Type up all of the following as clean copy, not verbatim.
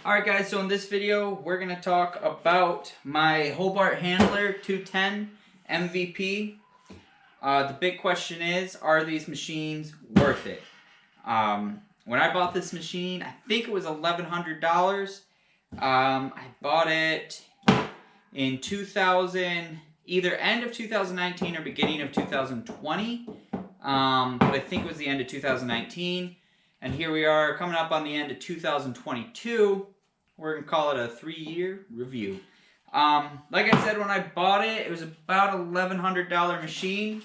Alright guys, so in this video we're going to talk about my Hobart Handler 210 MVP. The big question is, are these machines worth it? When I bought this machine, I think it was $1,100. I bought it in 2000, either end of 2019 or beginning of 2020. But I think it was the end of 2019. And here we are coming up on the end of 2022. We're going to call it a 3-year review. Like I said, when I bought it, it was about an $1,100 machine.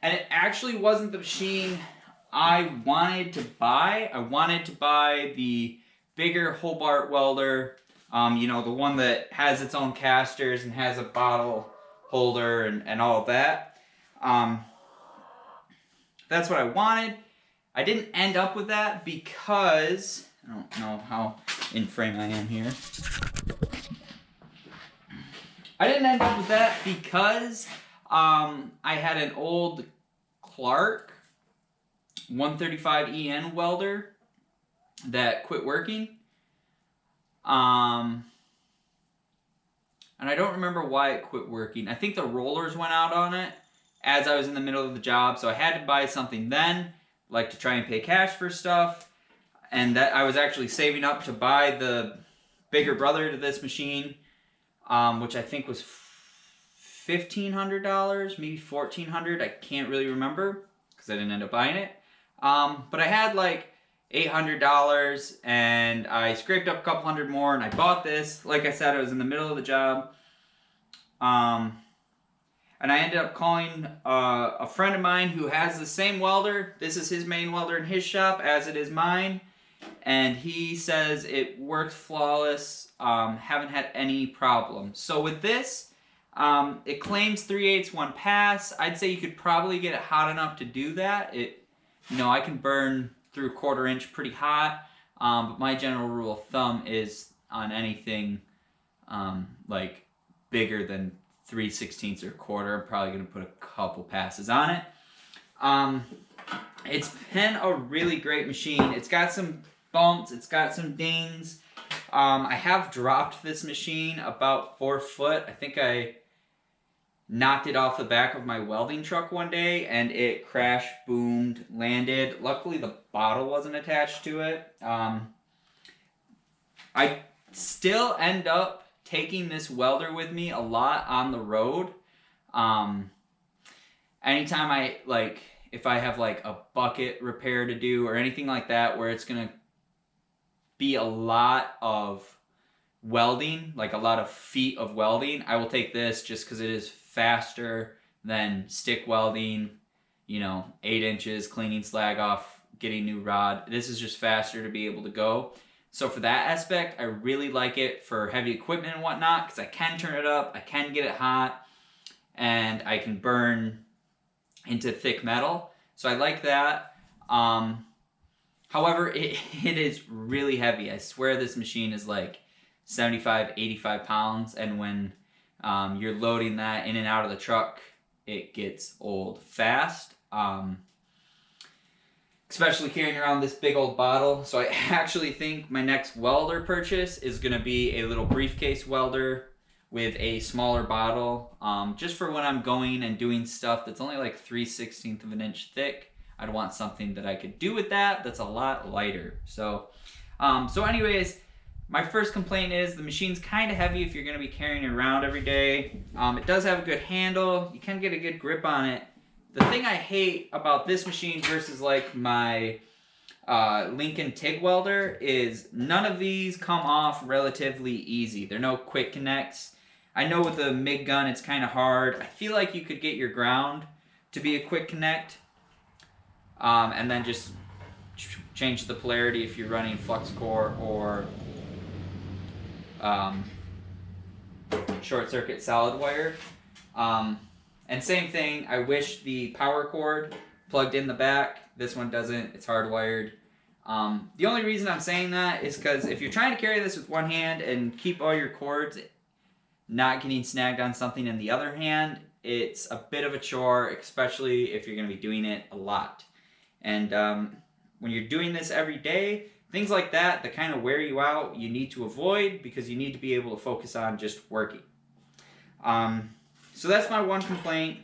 And it actually wasn't the machine I wanted to buy. I wanted to buy the bigger Hobart welder, you know, the one that has its own casters and has a bottle holder and all of that. That's what I wanted. I didn't end up with that because, I don't know how in frame I am here. I didn't end up with that because I had an old Clark 135EN welder that quit working. And I don't remember why it quit working. I think the rollers went out on it as I was in the middle of the job, so I had to buy something then, like to try and pay cash for stuff. And that I was actually saving up to buy the bigger brother to this machine, which I think was $1,500, maybe $1,400. I can't really remember because I didn't end up buying it. But I had like $800 and I scraped up a couple hundred more and I bought this. Like I said, I was in the middle of the job. And I ended up calling a friend of mine who has the same welder. This is his main welder in his shop as it is mine. And he says it works flawless. Haven't had any problems. So with this, it claims 3/8 1 pass. I'd say you could probably get it hot enough to do that. You know, I can burn through 1/4 inch pretty hot. But my general rule of thumb is on anything like bigger than 3/16 or 1/4, I'm probably going to put a couple passes on it. It's been a really great machine. It's got some bumps, it's got some dings. I have dropped this machine about 4 foot. I think I knocked it off the back of my welding truck one day and it crashed, boomed, landed. Luckily the bottle wasn't attached to it. I still end up taking this welder with me a lot on the road. Anytime if I have like a bucket repair to do or anything like that where it's gonna be a lot of welding, like a lot of feet of welding, I will take this just because it is faster than stick welding, you know, 8 inches, cleaning slag off, getting new rod. This is just faster to be able to go. So for that aspect, I really like it for heavy equipment and whatnot because I can turn it up, I can get it hot, and I can burn into thick metal. So I like that. However, it is really heavy. I swear this machine is like 75, 85 pounds, and when you're loading that in and out of the truck, it gets old fast. Especially carrying around this big old bottle. So I actually think my next welder purchase is going to be a little briefcase welder with a smaller bottle. Just for when I'm going and doing stuff that's only like 3/16 of an inch thick. I'd want something that I could do with that's a lot lighter. So anyways, my first complaint is the machine's kind of heavy if you're going to be carrying it around every day. It does have a good handle. You can get a good grip on it. The thing I hate about this machine versus like my Lincoln TIG welder is none of these come off relatively easy. They're no quick connects. I know with the MIG gun it's kind of hard. I feel like you could get your ground to be a quick connect and then just change the polarity if you're running flux core or short circuit solid wire. And same thing, I wish the power cord plugged in the back. This one doesn't, it's hardwired. The only reason I'm saying that is because if you're trying to carry this with one hand and keep all your cords not getting snagged on something in the other hand, it's a bit of a chore, especially if you're going to be doing it a lot. And when you're doing this every day, Things like that kind of wear you out, you need to avoid because you need to be able to focus on just working. So that's my one complaint.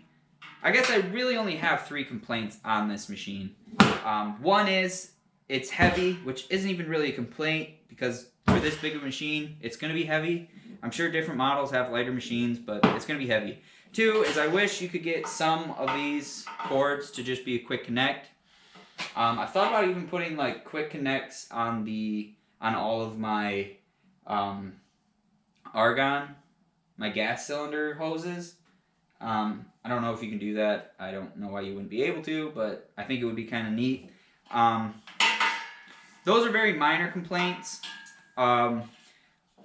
I guess I really only have 3 complaints on this machine. One is it's heavy, which isn't even really a complaint because for this big of a machine, it's going to be heavy. I'm sure different models have lighter machines, but it's going to be heavy. 2 is I wish you could get some of these cords to just be a quick connect. I thought about even putting like quick connects on all of my argon, my gas cylinder hoses. I don't know if you can do that. I don't know why you wouldn't be able to, but I think it would be kind of neat. Those are very minor complaints. I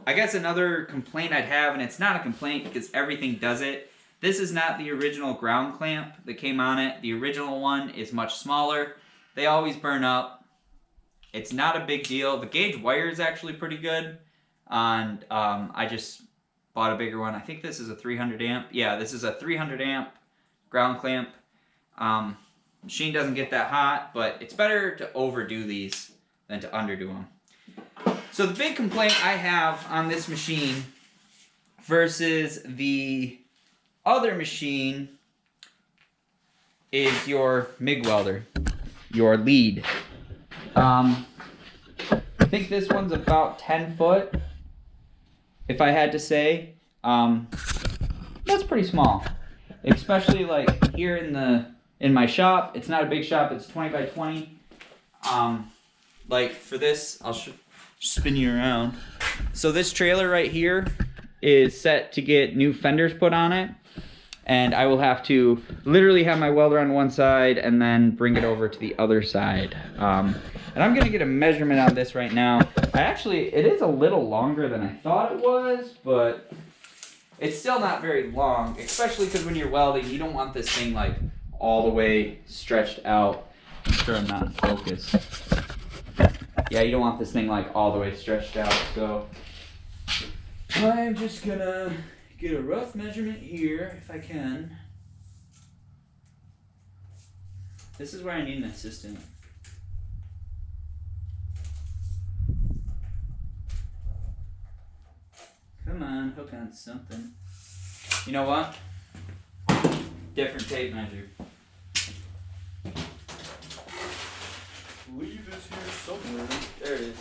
guess another complaint I'd have, and it's not a complaint because everything does it. This is not the original ground clamp that came on it. The original one is much smaller. They always burn up. It's not a big deal. The gauge wire is actually pretty good. And I just bought a bigger one. I think this is a 300 amp. Yeah, this is a 300 amp ground clamp. Machine doesn't get that hot, but it's better to overdo these than to underdo them. So the big complaint I have on this machine versus the other machine is your MIG welder, your lead. I think this one's about 10 foot, if I had to say. That's pretty small, especially like here in my shop. It's not a big shop, it's 20 by 20. Like for this, I'll spin you around. So this trailer right here is set to get new fenders put on it. And I will have to literally have my welder on one side and then bring it over to the other side. And I'm gonna get a measurement on this right now. It is a little longer than I thought it was, but it's still not very long, especially because when you're welding, you don't want this thing like all the way stretched out. I'm sure I'm not in focus. Yeah, you don't want this thing like all the way stretched out, so I'm just gonna get a rough measurement here, if I can. This is where I need an assistant. Come on, hook on something. You know what? Different tape measure. Leave this here somewhere. There it is.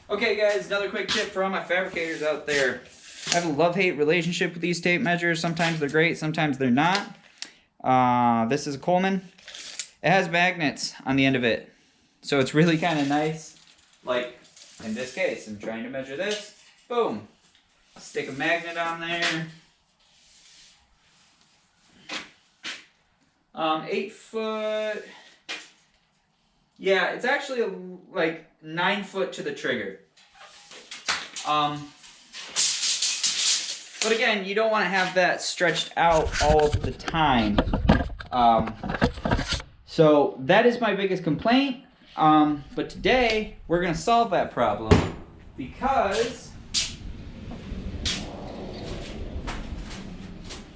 Okay guys, another quick tip for all my fabricators out there. I have a love-hate relationship with these tape measures. Sometimes they're great, sometimes they're not. This is a Coleman. It has magnets on the end of it. So it's really kind of nice. Like, in this case, I'm trying to measure this. Boom. Stick a magnet on there. 8 foot. Yeah, it's actually like 9 foot to the trigger. But again, you don't want to have that stretched out all of the time. So that is my biggest complaint. But today, we're going to solve that problem. Because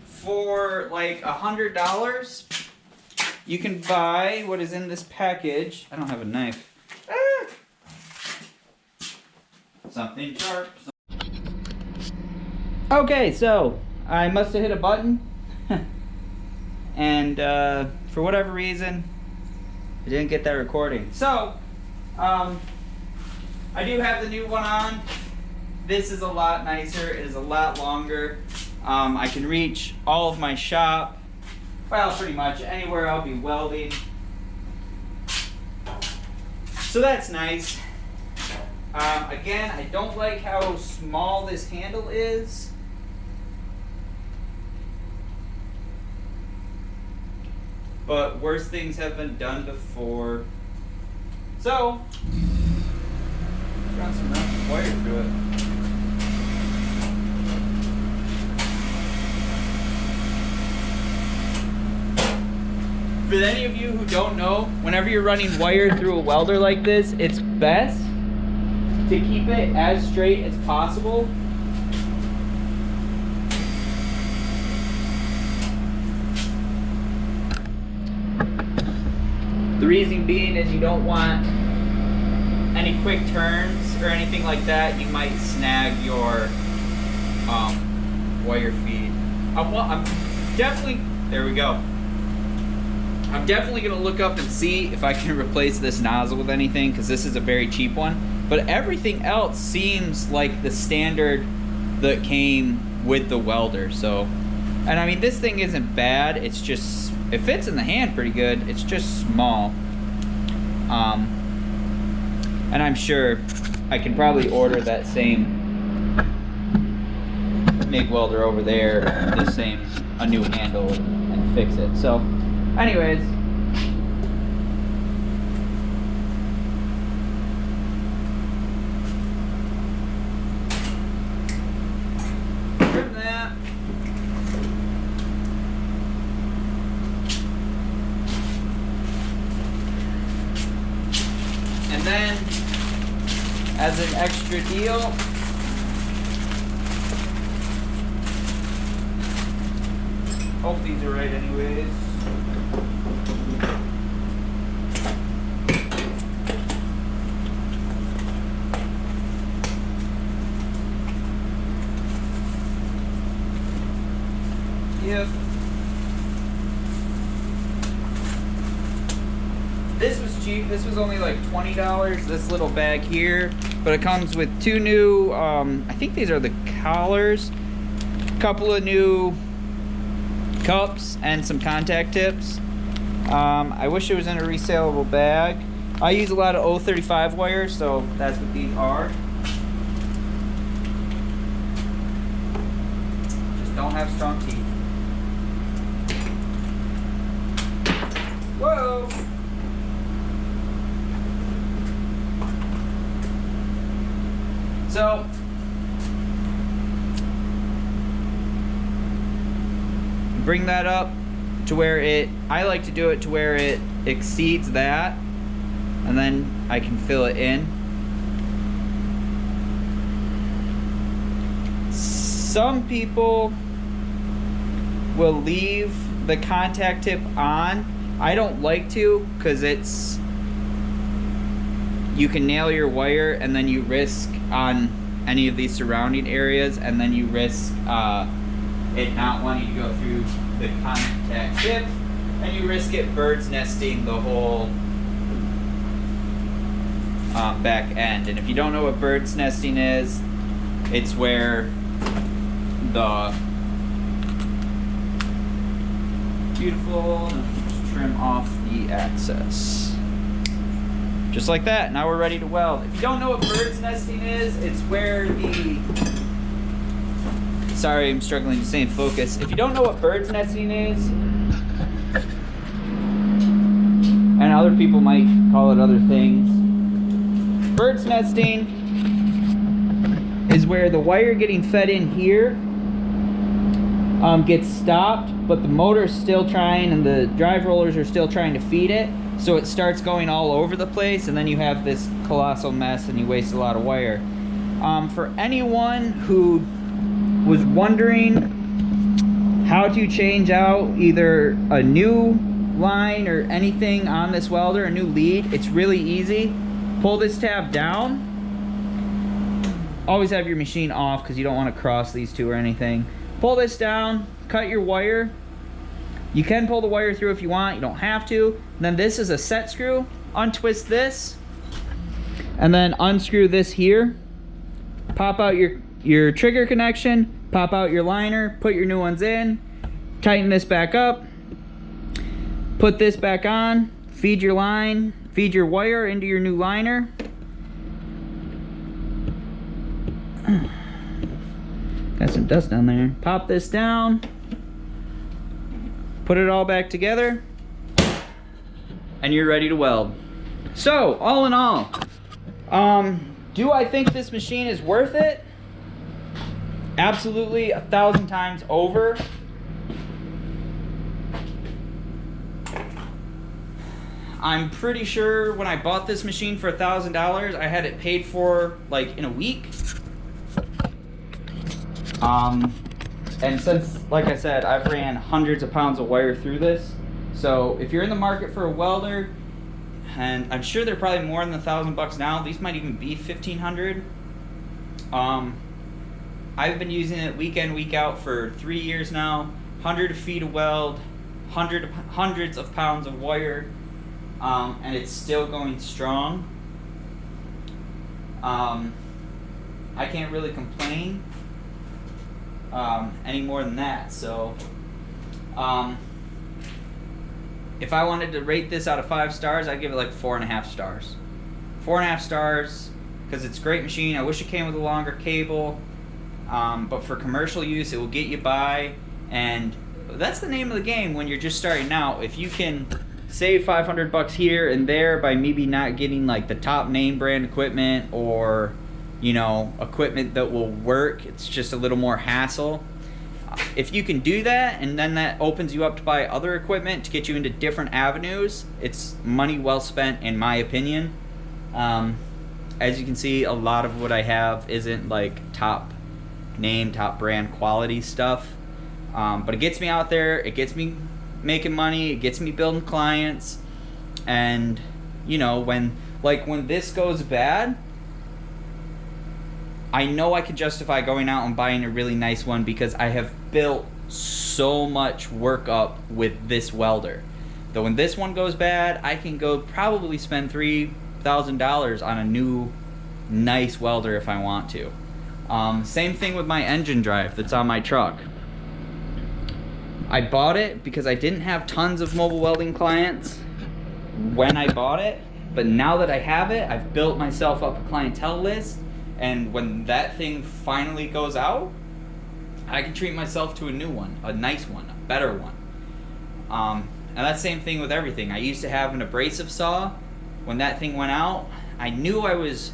for like $100, you can buy what is in this package. I don't have a knife. Something sharp. Okay, so I must have hit a button. And for whatever reason, I didn't get that recording. So, I do have the new one on. This is a lot nicer. It is a lot longer. I can reach all of my shop. Well, pretty much anywhere I'll be welding. So that's nice. Again, I don't like how small this handle is. But worse things have been done before. So, let's run some rough wire through it. For any of you who don't know, whenever you're running wire through a welder like this, it's best to keep it as straight as possible. The reason being is you don't want any quick turns or anything like that, you might snag your wire feed. I'm definitely, there we go. I'm definitely gonna look up and see if I can replace this nozzle with anything, because this is a very cheap one. But everything else seems like the standard that came with the welder. So, and I mean, this thing isn't bad. It's just, it fits in the hand pretty good. It's just small. And I'm sure I can probably order that same MIG welder over there, a new handle, and fix it. So, anyways, trim that. And then, as an extra deal, hope these are right anyways. Yep. This was cheap. This was only like $20, this little bag here. But it comes with two new, I think these are the collars, a couple of new cups, and some contact tips. I wish it was in a resaleable bag. I use a lot of 035 wires, so that's what these are. Just don't have strong teeth. Whoa! So, bring that up to where I like to do it to where it exceeds that, and then I can fill it in. Some people will leave the contact tip on. I don't like to, because you can nail your wire and then you risk on any of these surrounding areas, and then you risk it not wanting to go through the contact tip, and you risk it bird's nesting the whole back end. And if you don't know what bird's nesting is, it's where the beautiful, just trim off the excess. Just like that. Now we're ready to weld. If you don't know what bird's nesting is, it's where the... Sorry, I'm struggling to stay in focus. If you don't know what bird's nesting is, and other people might call it other things, bird's nesting is where the wire getting fed in here gets stopped, but the motor's still trying and the drive rollers are still trying to feed it. So it starts going all over the place, and then you have this colossal mess and you waste a lot of wire. For anyone who was wondering how to change out either a new line or anything on this welder, a new lead, it's really easy. Pull this tab down. Always have your machine off because you don't want to cross these two or anything. Pull this down, cut your wire. You can pull the wire through if you want, you don't have to. And then this is a set screw. Untwist this, and then unscrew this here. Pop out your trigger connection, pop out your liner, put your new ones in, tighten this back up, put this back on, feed your wire into your new liner. Got some dust down there. Pop this down. Put it all back together, and you're ready to weld. So, all in all, do I think this machine is worth it? Absolutely, 1,000 times over. I'm pretty sure when I bought this machine for $1,000, I had it paid for like in a week. And since, like I said, I've ran hundreds of pounds of wire through this. So if you're in the market for a welder, and I'm sure they're probably more than $1,000 now. These might even be $1,500. I've been using it week in, week out for 3 years now. 100 feet of weld, hundreds of pounds of wire, and it's still going strong. I can't really complain any more than that. So if I wanted to rate this out of 5 stars, I'd give it like 4.5 stars. 4.5 stars, because it's a great machine. I wish it came with a longer cable, but for commercial use it will get you by, and that's the name of the game when you're just starting out. If you can save $500 here and there by maybe not getting like the top name brand equipment, or you know, equipment that will work, it's just a little more hassle. If you can do that, and then that opens you up to buy other equipment to get you into different avenues, it's money well spent in my opinion. As you can see, a lot of what I have isn't like top name, top brand quality stuff, but it gets me out there, it gets me making money, it gets me building clients. And you know, when this goes bad, I know I can justify going out and buying a really nice one, because I have built so much work up with this welder. Though when this one goes bad, I can go probably spend $3,000 on a new nice welder if I want to. Same thing with my engine drive that's on my truck. I bought it because I didn't have tons of mobile welding clients when I bought it, but now that I have it, I've built myself up a clientele list, and when that thing finally goes out, I can treat myself to a new one, a nice one, a better one. And that's the same thing with everything. I used to have an abrasive saw. When that thing went out, I knew I was...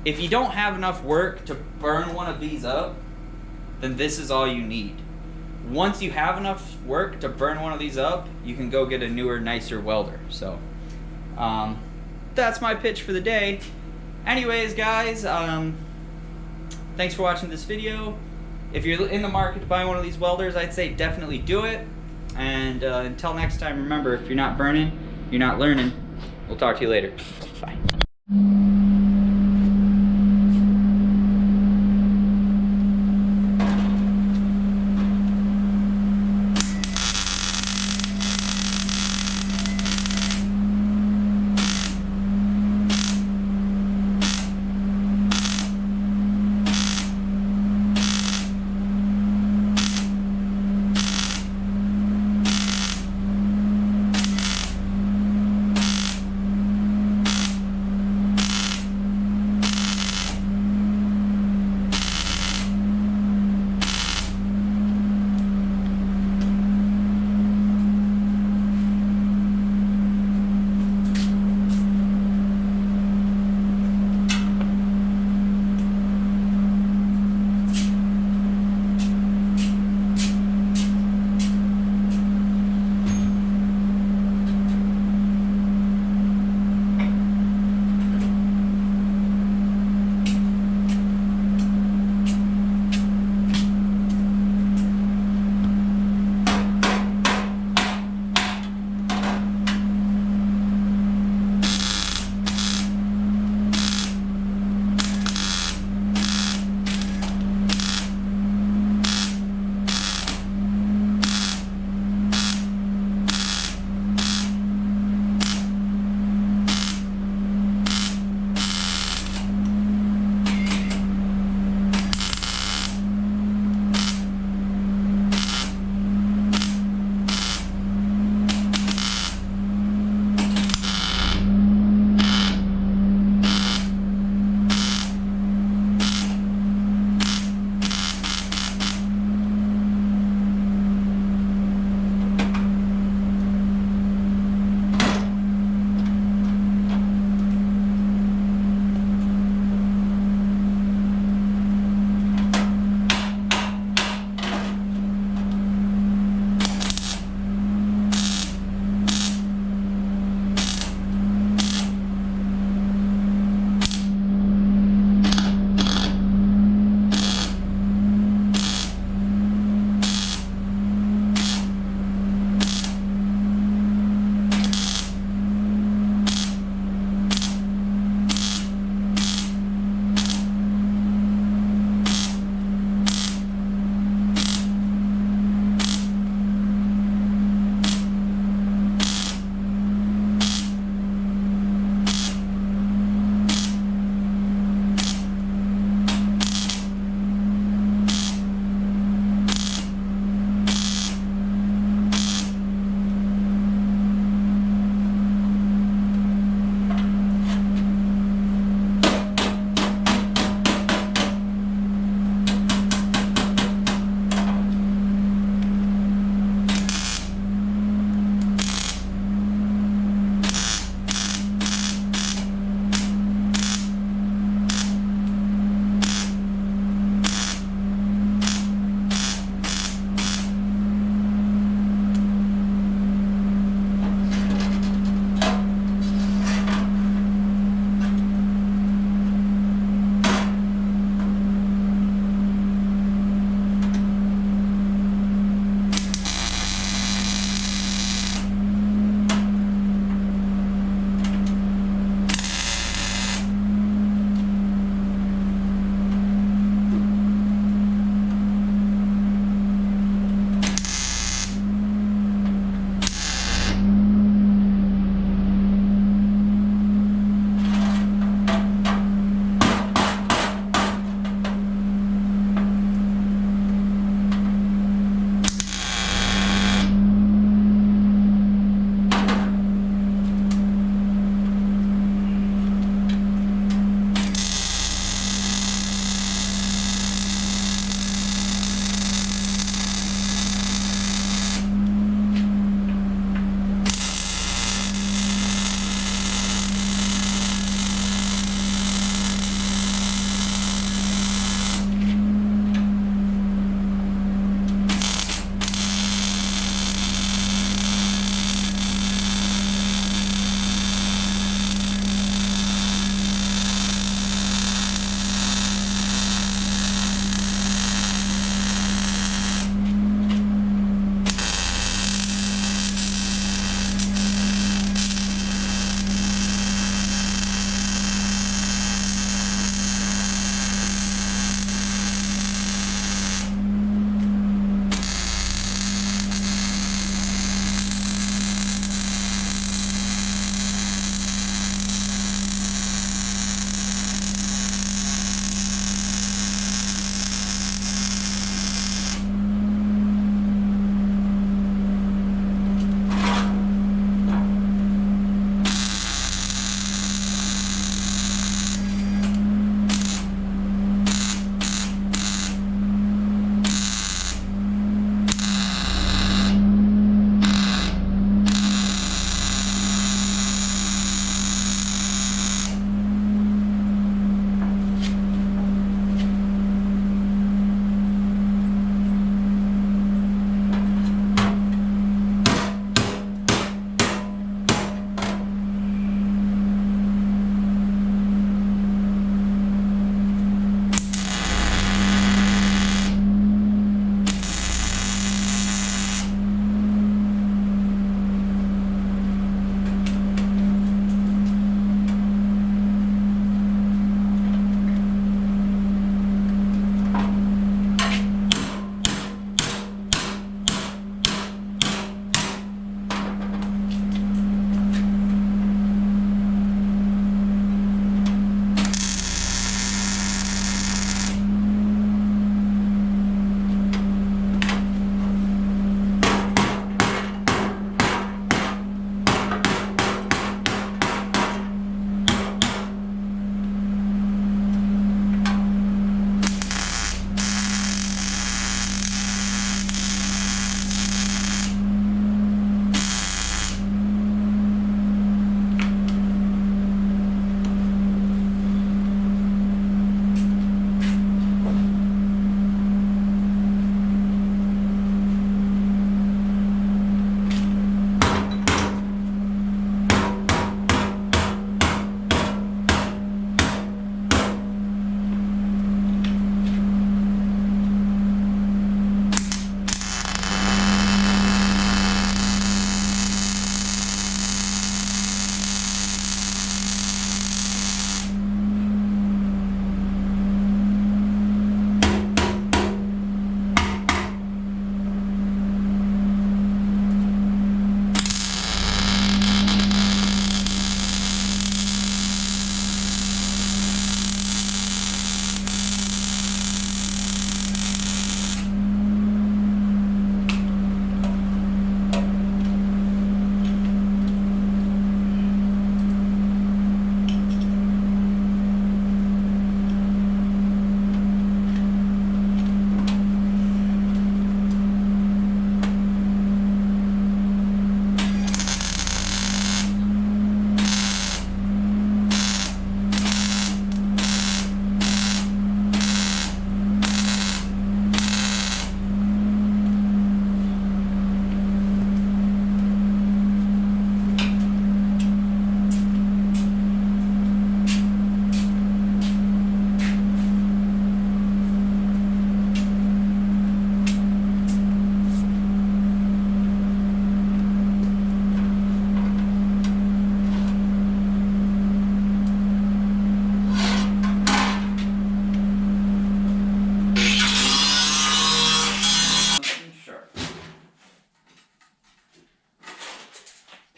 If you don't have enough work to burn one of these up, then this is all you need. Once you have enough work to burn one of these up, you can go get a newer, nicer welder. So, that's my pitch for the day. Anyways, guys, thanks for watching this video. If you're in the market to buy one of these welders, I'd say definitely do it. And until next time, remember, if you're not burning, you're not learning. We'll talk to you later. Bye.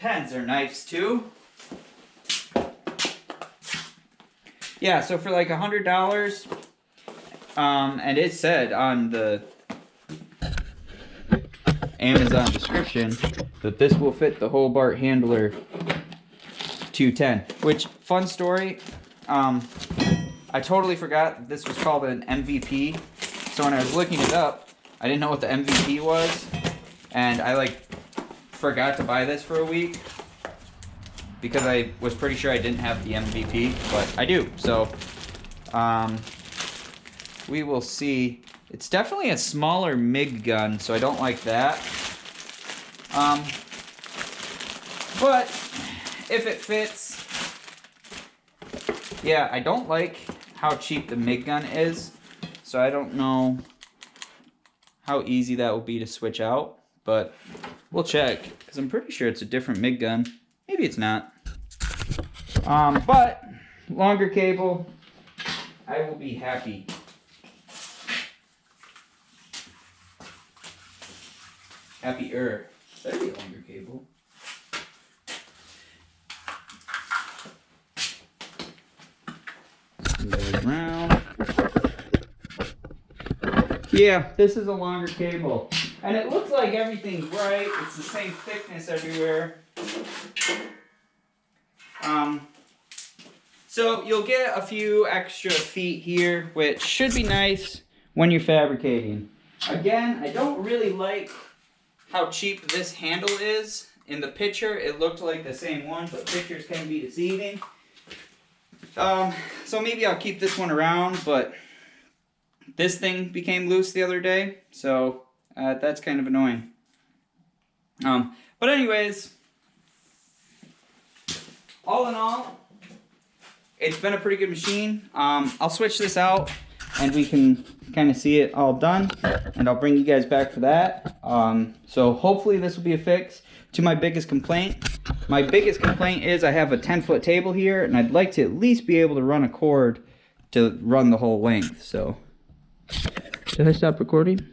Pens are nice too. Yeah, so for like $100, and it said on the Amazon description that this will fit the Hobart Handler 210. Which, fun story, I totally forgot that this was called an MVP. So when I was looking it up, I didn't know what the MVP was, and I like forgot to buy this for a week because I was pretty sure I didn't have the MVP, but I do. So we will see. It's definitely a smaller MIG gun, so I don't like that. But if it fits, yeah, I don't like how cheap the MIG gun is, so I don't know how easy that will be to switch out, but we'll check, because I'm pretty sure it's a different MIG gun. Maybe it's not. But longer cable, I will be happy. Happier. That'd be a longer cable. Around. Yeah, this is a longer cable. And it looks like everything's right. It's the same thickness everywhere. So you'll get a few extra feet here, which should be nice when you're fabricating. Again, I don't really like how cheap this handle is. In the picture, it looked like the same one, but pictures can be deceiving. So maybe I'll keep this one around, but this thing became loose the other day, so that's kind of annoying. But anyways, all in all, it's been a pretty good machine. I'll switch this out and we can kind of see it all done, and I'll bring you guys back for that. So hopefully this will be a fix to my biggest complaint. My biggest complaint is I have a 10-foot table here, and I'd like to at least be able to run a cord to run the whole length. So did I stop recording?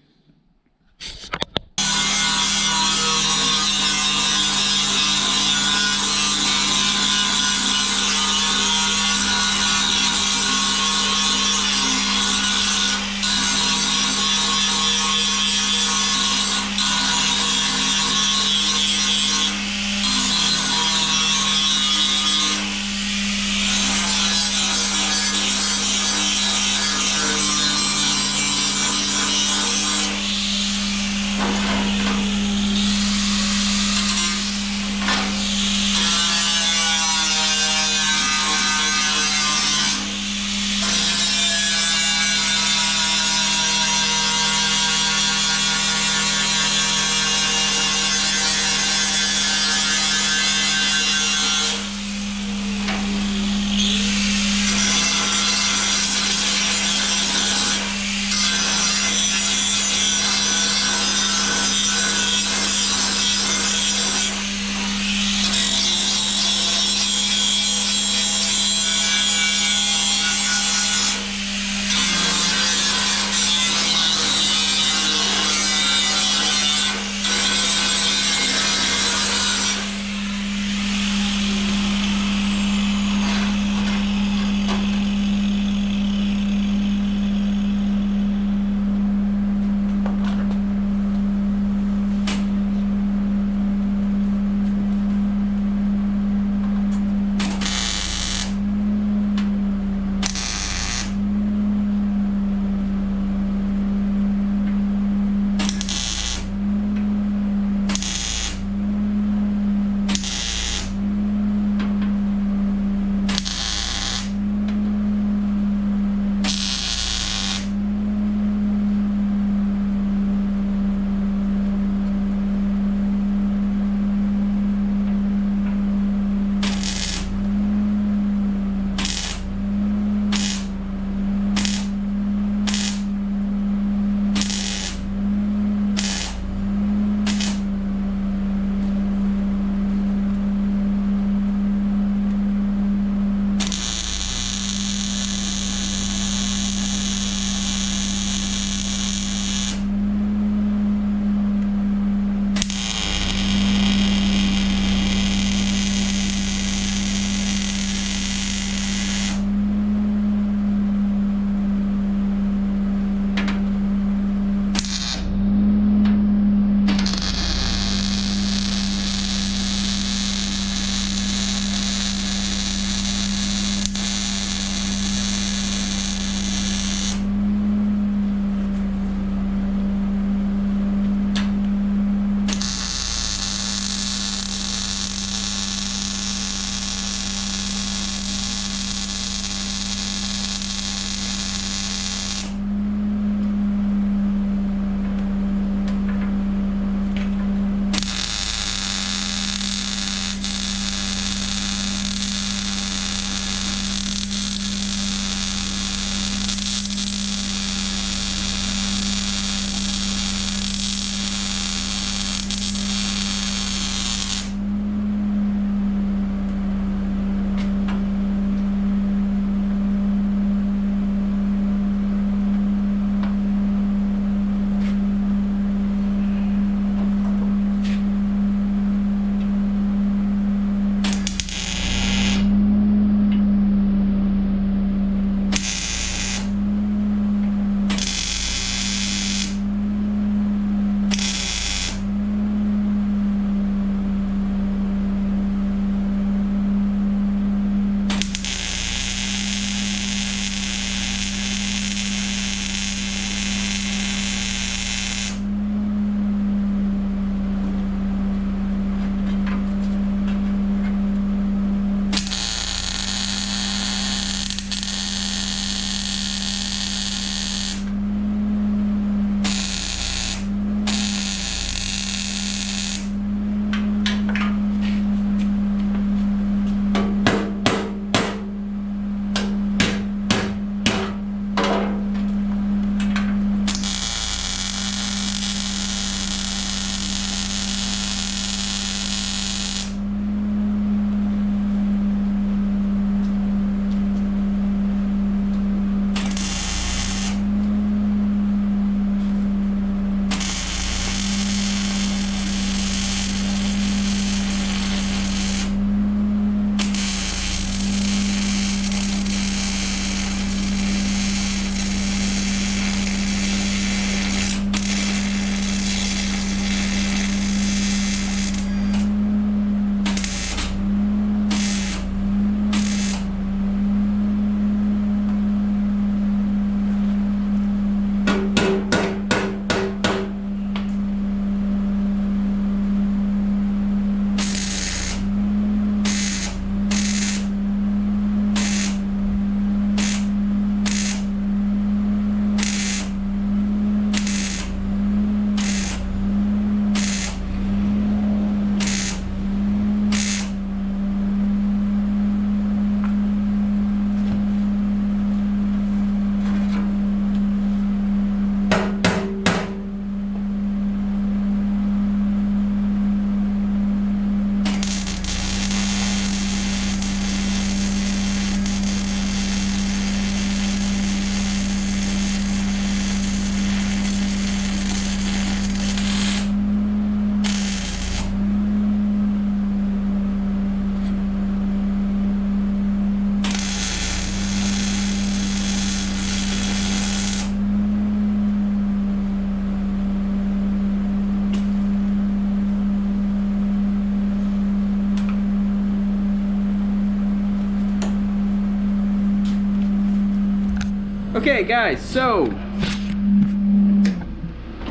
Okay, guys, so in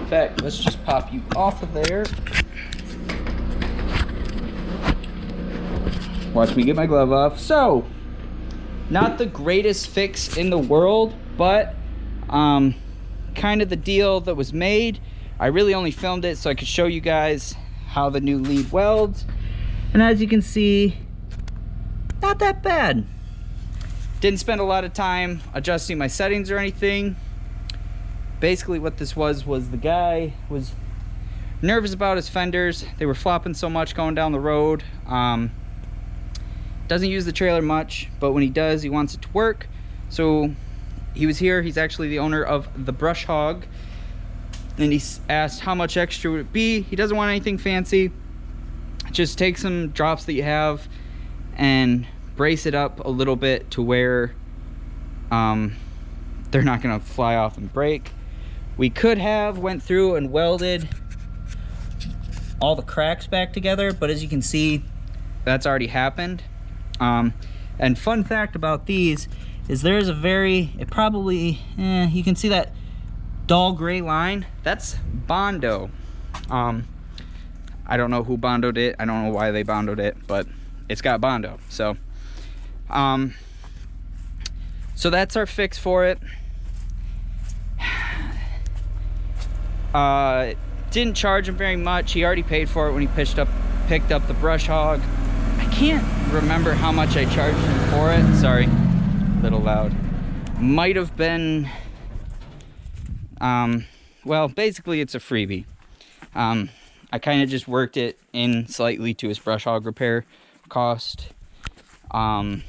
fact, let's just pop you off of there. Watch me get my glove off. So, not the greatest fix in the world, but kind of the deal that was made. I really only filmed it so I could show you guys how the new lead welds. And as you can see, not that bad. Didn't spend a lot of time adjusting my settings or anything. Basically what this was the guy was nervous about his fenders. They were flopping so much going down the road. Doesn't use the trailer much, but when he does, he wants it to work. So he was here. He's actually the owner of the Brush Hog, and he asked how much extra would it be. He doesn't want anything fancy. Just take some drops that you have and brace it up a little bit to where they're not gonna fly off and break. We could have went through and welded all the cracks back together, but as you can see, that's already happened. And fun fact about these is there's a very, you can see that dull gray line. That's Bondo. I don't know who bondoed it. I don't know why they bondoed it, but it's got Bondo. So that's our fix for it. Didn't charge him very much. He already paid for it when he picked up the Brush Hog. I can't remember how much I charged him for it. Sorry, a little loud. Might have been, well, basically it's a freebie. I kind of just worked it in slightly to his Brush Hog repair cost. Main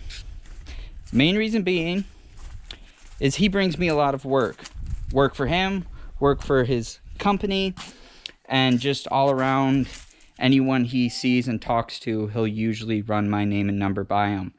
reason being is he brings me a lot of work. Work for him, work for his company, and just all around. Anyone he sees and talks to, he'll usually run my name and number by him.